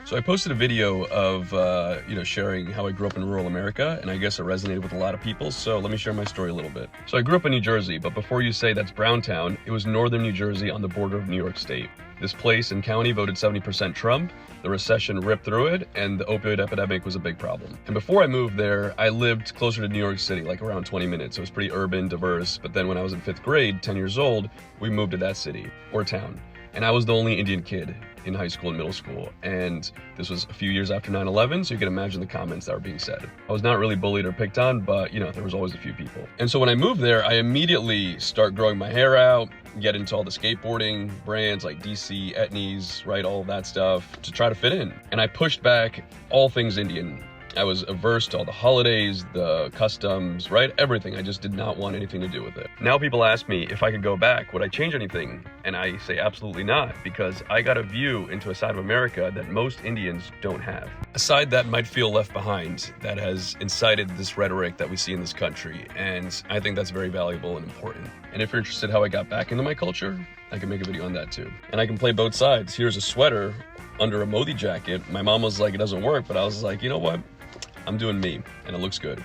So I posted a video of, sharing how I grew up in rural America, and I guess it resonated with a lot of people, so let me share my story a little bit. So I grew up in New Jersey, but before you say that's Browntown, it was northern New Jersey on the border of New York State. This place and county voted 70% Trump, the recession ripped through it, and the opioid epidemic was a big problem. And before I moved there, I lived closer to New York City, like around 20 minutes. It was pretty urban, diverse, but then when I was in 5th grade, 10 years old, we moved to that city, or town. And I was the only Indian kid in high school and middle school. And this was a few years after 9/11, so you can imagine the comments that were being said. I was not really bullied or picked on, but there was always a few people. And so when I moved there, I immediately start growing my hair out, get into all the skateboarding brands like DC, Etnies, right, all of that stuff to try to fit in. And I pushed back all things Indian. I was averse to all the holidays, the customs, right? Everything. I just did not want anything to do with it. Now people ask me if I could go back, would I change anything? And I say absolutely not, because I got a view into a side of America that most Indians don't have. A side that might feel left behind, that has incited this rhetoric that we see in this country. And I think that's very valuable and important. And if you're interested how I got back into my culture, I can make a video on that too. And I can play both sides. Here's a sweater under a Modi jacket. My mom was like, it doesn't work, but I was like, you know what? I'm doing me, and it looks good.